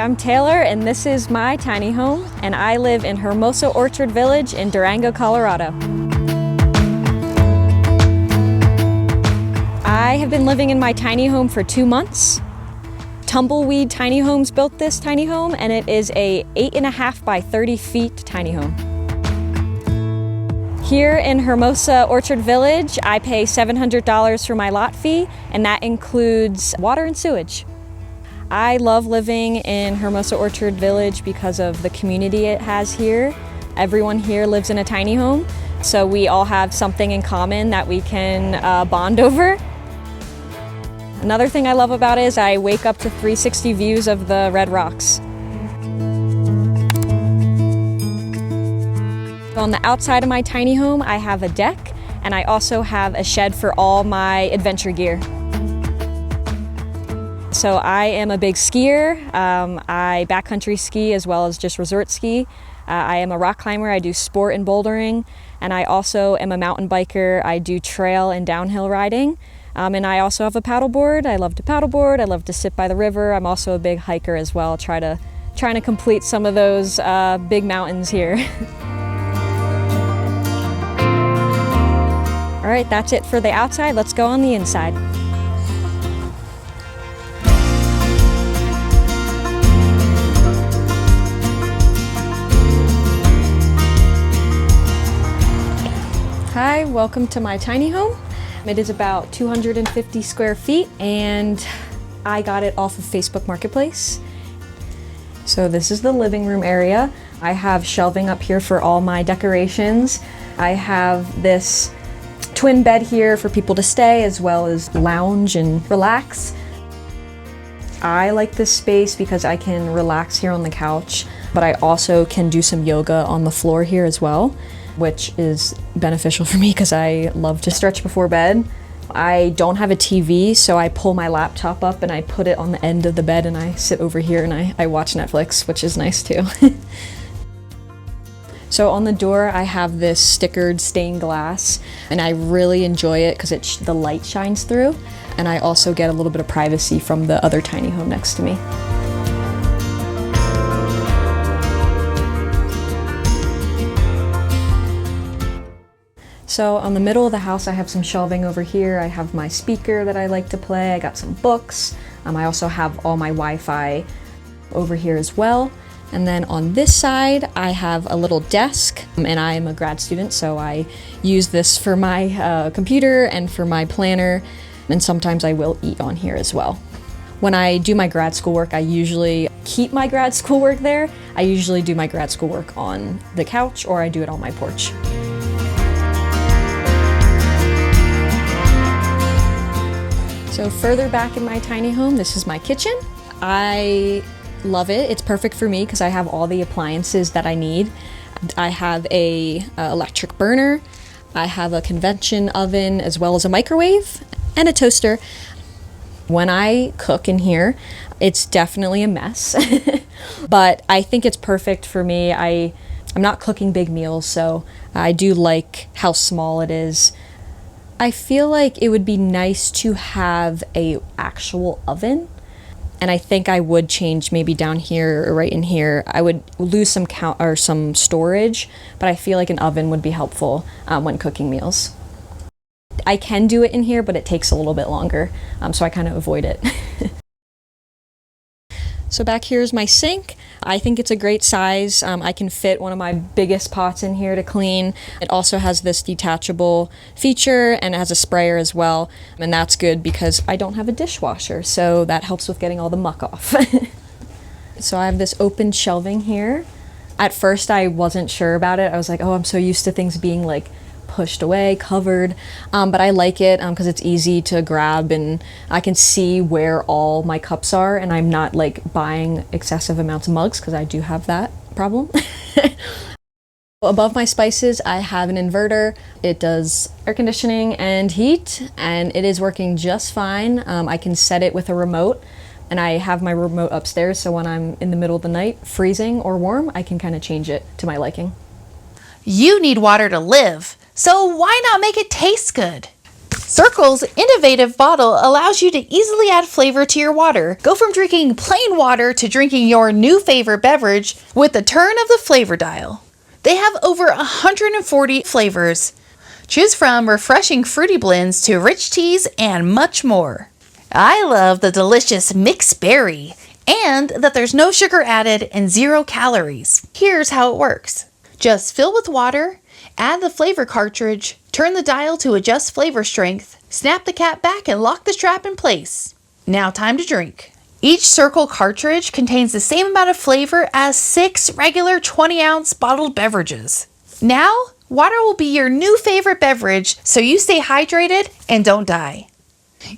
I'm Taylor, and this is my tiny home, and I live in Hermosa Orchard Village in Durango, Colorado. I have been living in my tiny home for 2 months. Tumbleweed Tiny Homes built this tiny home, and it is a 8.5 by 30 feet tiny home. Here in Hermosa Orchard Village, I pay $700 for my lot fee, and that includes water and sewage. I love living in Hermosa Orchard Village because of the community it has here. Everyone here lives in a tiny home, so we all have something in common that we can bond over. Another thing I love about it is I wake up to 360 views of the Red Rocks. On the outside of my tiny home, I have a deck, and I also have a shed for all my adventure gear. So I am a big skier. I backcountry ski as well as just resort ski. I am a rock climber. I do sport and bouldering, and I also am a mountain biker. I do trail and downhill riding. And I also have a paddleboard. I love to paddleboard. I love to sit by the river. I'm also a big hiker as well, trying to complete some of those big mountains here. All right, that's it for the outside. Let's go on the inside. Hi, welcome to my tiny home. It is about 250 square feet, and I got it off of Facebook Marketplace. So this is the living room area. I have shelving up here for all my decorations. I have this twin bed here for people to stay as well as lounge and relax. I like this space because I can relax here on the couch, but I also can do some yoga on the floor here as well, which is beneficial for me because I love to stretch before bed. I don't have a TV, so I pull my laptop up and I put it on the end of the bed and I sit over here and I watch Netflix, which is nice too. So on the door, I have this stickered stained glass, and I really enjoy it because the light shines through, and I also get a little bit of privacy from the other tiny home next to me. So on the middle of the house, I have some shelving over here. I have my speaker that I like to play. I got some books. I also have all my Wi-Fi over here as well. And then on this side, I have a little desk, and I am a grad student, so I use this for my computer and for my planner, and sometimes I will eat on here as well. When I do my grad school work, I usually keep my grad school work there. I usually do my grad school work on the couch, or I do it on my porch. So further back in my tiny home, this is my kitchen. I love it. It's perfect for me because I have all the appliances that I need. I have a electric burner. I have a convection oven as well as a microwave and a toaster. When I cook in here, it's definitely a mess, but I think it's perfect for me. I'm not cooking big meals, so I do like how small it is. I feel like it would be nice to have an actual oven. And I think I would change maybe down here or right in here. I would lose some some storage, but I feel like an oven would be helpful when cooking meals. I can do it in here, but it takes a little bit longer, so I kind of avoid it. So back here is my sink. I think it's a great size. I can fit one of my biggest pots in here to clean. It also has this detachable feature, and it has a sprayer as well. And that's good because I don't have a dishwasher, so that helps with getting all the muck off. So I have this open shelving here. At first I wasn't sure about it. I was like, oh, I'm so used to things being like pushed away, covered, but I like it because it's easy to grab and I can see where all my cups are, and I'm not like buying excessive amounts of mugs because I do have that problem. Above my spices, I have an inverter. It does air conditioning and heat, and it is working just fine. I can set it with a remote, and I have my remote upstairs, so when I'm in the middle of the night, freezing or warm, I can kind of change it to my liking. You need water to live, so why not make it taste good? Circle's innovative bottle allows you to easily add flavor to your water. Go from drinking plain water to drinking your new favorite beverage with the turn of the flavor dial. They have over 140 flavors. Choose from refreshing fruity blends to rich teas and much more. I love the delicious mixed berry and that there's no sugar added and 0 calories. Here's how it works. Just fill with water, add the flavor cartridge, turn the dial to adjust flavor strength, snap the cap back and lock the strap in place. Now time to drink. Each Circle cartridge contains the same amount of flavor as 6 regular 20-ounce bottled beverages. Now, water will be your new favorite beverage so you stay hydrated and don't die.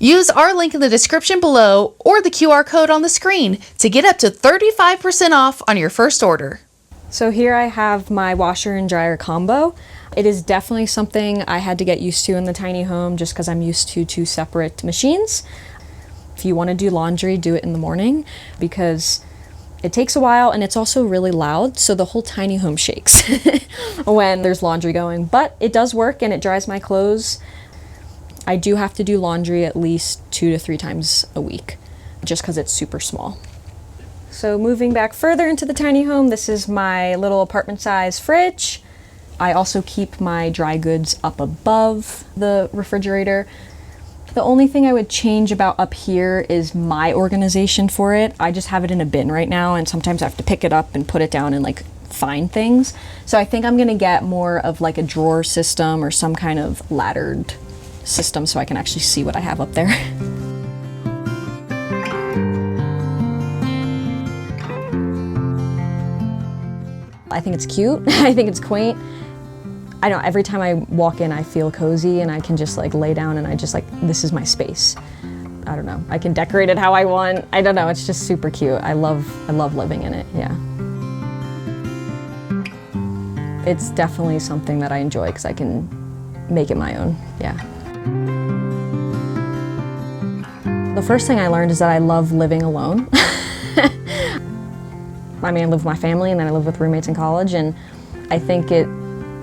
Use our link in the description below or the QR code on the screen to get up to 35% off on your first order. So here I have my washer and dryer combo. It is definitely something I had to get used to in the tiny home just because I'm used to 2 separate machines. If you want to do laundry, do it in the morning because it takes a while and it's also really loud, so the whole tiny home shakes when there's laundry going. But it does work and it dries my clothes. I do have to do laundry at least 2 to 3 times a week just because it's super small. So moving back further into the tiny home, this is my little apartment size fridge. I also keep my dry goods up above the refrigerator. The only thing I would change about up here is my organization for it. I just have it in a bin right now and sometimes I have to pick it up and put it down and like find things. So I think I'm gonna get more of like a drawer system or some kind of laddered system so I can actually see what I have up there. I think it's cute. I think it's quaint. I know every time I walk in I feel cozy and I can just like lay down and I just like, this is my space. I don't know. I can decorate it how I want. I don't know. It's just super cute. I love living in it. Yeah. It's definitely something that I enjoy because I can make it my own. Yeah. The first thing I learned is that I love living alone. I mean, I live with my family and then I live with roommates in college, and I think it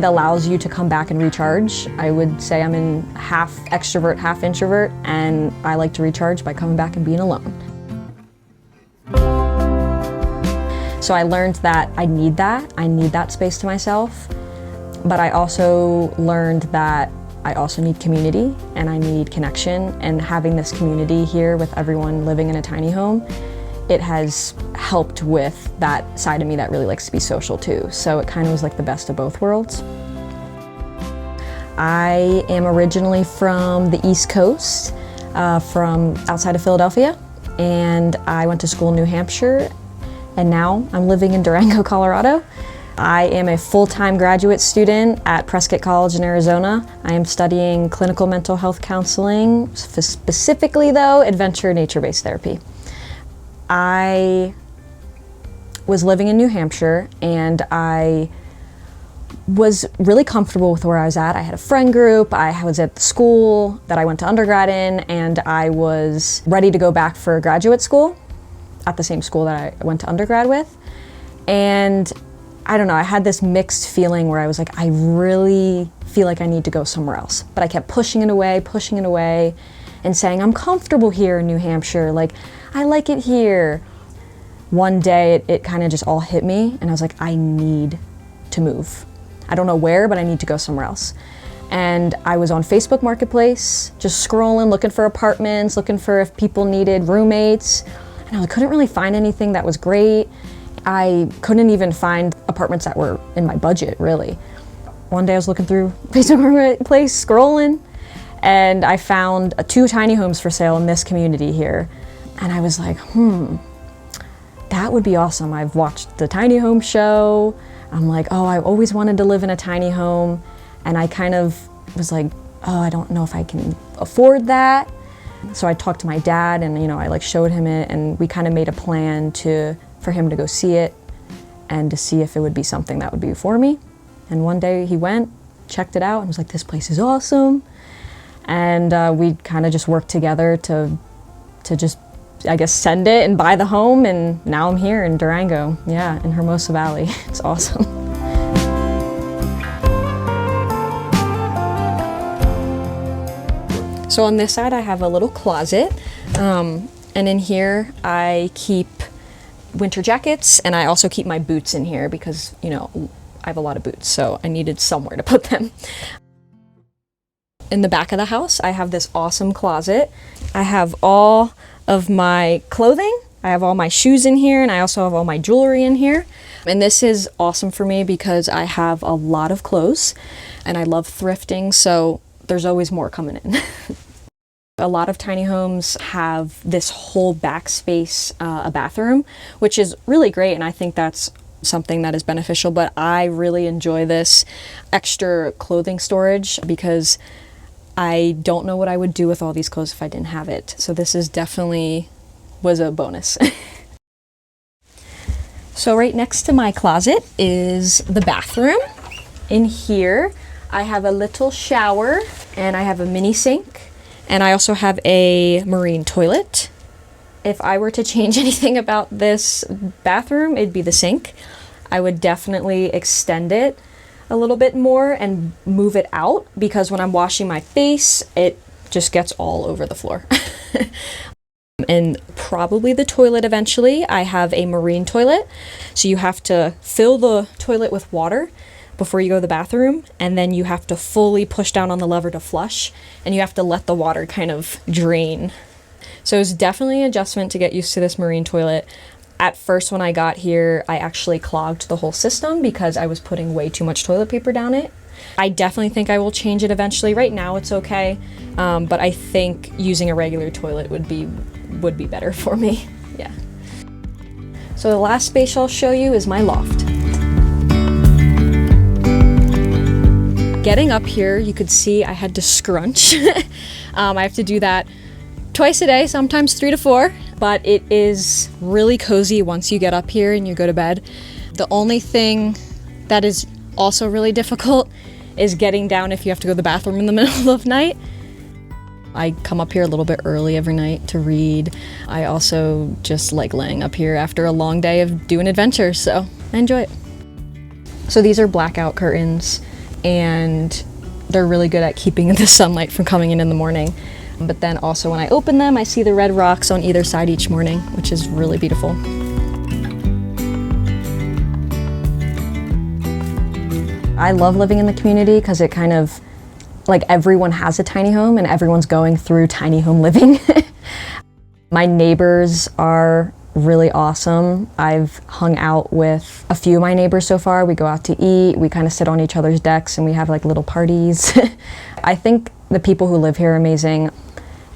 allows you to come back and recharge. I would say I'm in half extrovert, half introvert, and I like to recharge by coming back and being alone. So I learned that I need that space to myself, but I also learned that I also need community and I need connection, and having this community here with everyone living in a tiny home, it has helped with that side of me that really likes to be social too. So it kind of was like the best of both worlds. I am originally from the East Coast, from outside of Philadelphia, and I went to school in New Hampshire, and now I'm living in Durango, Colorado. I am a full-time graduate student at Prescott College in Arizona. I am studying clinical mental health counseling, specifically though, adventure nature-based therapy. I was living in New Hampshire and I was really comfortable with where I was at. I had a friend group, I was at the school that I went to undergrad in, and I was ready to go back for graduate school at the same school that I went to undergrad with. And I don't know, I had this mixed feeling where I was like, I really feel like I need to go somewhere else. But I kept pushing it away, and saying, I'm comfortable here in New Hampshire, like, I like it here. One day, it kind of just all hit me, and I was like, I need to move. I don't know where, but I need to go somewhere else. And I was on Facebook Marketplace, just scrolling, looking for apartments, looking for if people needed roommates. And I couldn't really find anything that was great. I couldn't even find apartments that were in my budget, really. One day I was looking through Facebook Marketplace, scrolling, and I found 2 tiny homes for sale in this community here. And I was like, that would be awesome. I've watched the tiny home show. I'm like, oh, I always wanted to live in a tiny home. And I kind of was like, oh, I don't know if I can afford that. So I talked to my dad, and I like showed him it, and we kind of made a plan for him to go see it and to see if it would be something that would be for me. And one day he went, checked it out, and was like, this place is awesome. And we kind of just worked together to just, I guess, send it and buy the home, and now I'm here in Durango, yeah, in Hermosa Valley. It's awesome. So on this side I have a little closet, and in here I keep winter jackets, and I also keep my boots in here because, you know, I have a lot of boots, so I needed somewhere to put them. In the back of the house, I have this awesome closet. I have all of my clothing, I have all my shoes in here, and I also have all my jewelry in here. And this is awesome for me because I have a lot of clothes and I love thrifting, so there's always more coming in. A lot of tiny homes have this whole backspace, a bathroom, which is really great, and I think that's something that is beneficial, but I really enjoy this extra clothing storage because I don't know what I would do with all these clothes if I didn't have it. So this is definitely was a bonus. So right next to my closet is the bathroom. In here, I have a little shower and I have a mini sink, and I also have a marine toilet. If I were to change anything about this bathroom, it'd be the sink. I would definitely extend it a little bit more and move it out because when I'm washing my face, it just gets all over the floor. And probably the toilet eventually. I have a marine toilet, so you have to fill the toilet with water before you go to the bathroom, and then you have to fully push down on the lever to flush, and you have to let the water kind of drain. So it's definitely an adjustment to get used to this marine toilet. At first when I got here, I actually clogged the whole system because I was putting way too much toilet paper down it. I definitely think I will change it eventually. Right now it's okay, but I think using a regular toilet would be better for me. Yeah. So the last space I'll show you is my loft. Getting up here, you could see I had to scrunch. I have to do that twice a day, sometimes 3 to 4, but it is really cozy once you get up here and you go to bed. The only thing that is also really difficult is getting down if you have to go to the bathroom in the middle of the night. I come up here a little bit early every night to read. I also just like laying up here after a long day of doing adventures, so I enjoy it. So these are blackout curtains, and they're really good at keeping the sunlight from coming in the morning. But then also when I open them, I see the red rocks on either side each morning, which is really beautiful. I love living in the community because it kind of, like, everyone has a tiny home and everyone's going through tiny home living. My neighbors are really awesome. I've hung out with a few of my neighbors so far. We go out to eat, we kind of sit on each other's decks and we have like little parties. I think the people who live here are amazing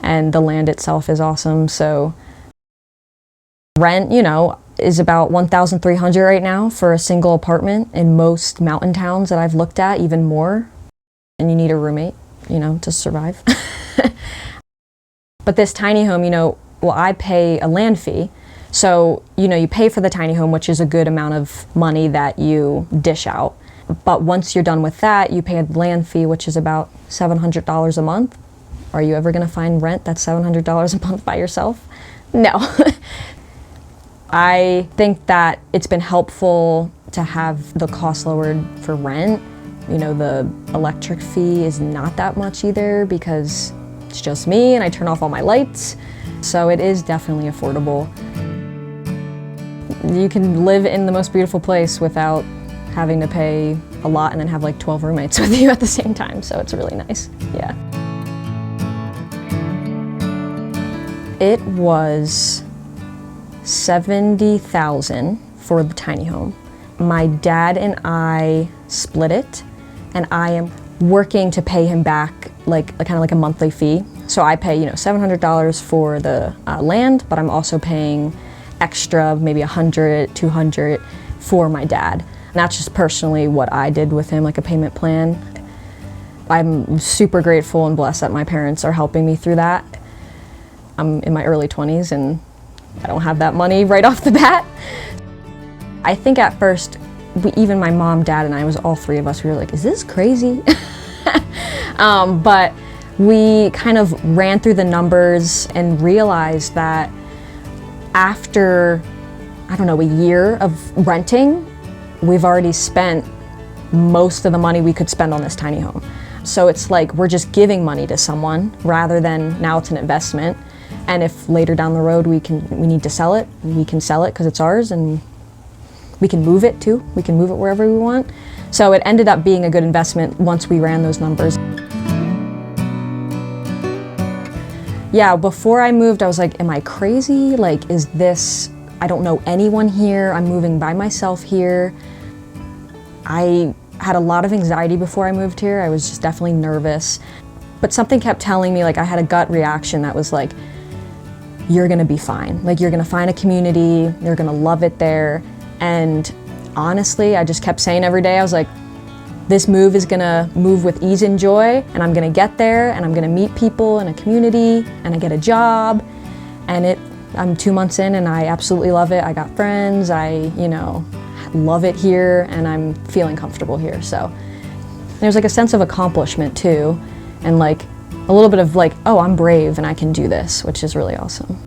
and the land itself is awesome. So rent, you know, is about $1,300 right now for a single apartment in most mountain towns that I've looked at, even more. And you need a roommate, you know, to survive. But this tiny home, you know, well, I pay a land fee. So, you know, you pay for the tiny home, which is a good amount of money that you dish out. But once you're done with that, you pay a land fee, which is about $700 a month. Are you ever going to find rent that's $700 a month by yourself? No. I think that it's been helpful to have the cost lowered for rent. You know, the electric fee is not that much either because it's just me and I turn off all my lights. So it is definitely affordable. You can live in the most beautiful place without having to pay a lot and then have like 12 roommates with you at the same time. So it's really nice, yeah. It was $70,000 for the tiny home. My dad and I split it, and I am working to pay him back like kind of like a monthly fee. So I pay, you know, $700 for the land, but I'm also paying extra, maybe $100, $200 for my dad. And that's just personally what I did with him, like a payment plan. I'm super grateful and blessed that my parents are helping me through that. I'm in my early 20s and I don't have that money right off the bat. I think at first, even my mom, dad, and I, was all three of us, we were like, is this crazy? But we kind of ran through the numbers and realized that after, I don't know, a year of renting, we've already spent most of the money we could spend on this tiny home. So it's like we're just giving money to someone rather than now it's an investment. And if later down the road we need to sell it, we can sell it because it's ours, and we can move it too. We can move it wherever we want. So it ended up being a good investment once we ran those numbers. Yeah, before I moved, I was like, am I crazy? Like, is this, I don't know anyone here. I'm moving by myself here. I had a lot of anxiety before I moved here. I was just definitely nervous. But something kept telling me, like, I had a gut reaction that was like, you're gonna be fine. Like, you're gonna find a community, you're gonna love it there. And honestly, I just kept saying every day, I was like, this move is gonna move with ease and joy, and I'm gonna get there, and I'm gonna meet people in a community, and I get a job, and I'm 2 months in, and I absolutely love it. I got friends, I, love it here, and I'm feeling comfortable here. So there's like a sense of accomplishment too, and like a little bit of like, oh, I'm brave and I can do this, which is really awesome.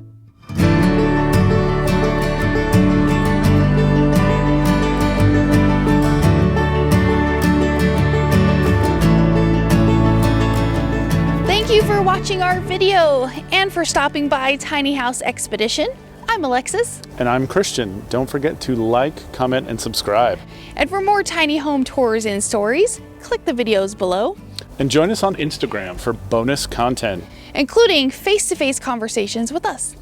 Thank you for watching our video and for stopping by Tiny House Expedition. I'm Alexis. And I'm Christian. Don't forget to like, comment, and subscribe. And for more tiny home tours and stories, click the videos below. And join us on Instagram for bonus content, including face-to-face conversations with us.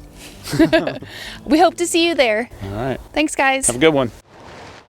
We hope to see you there. All right. Thanks, guys. Have a good one.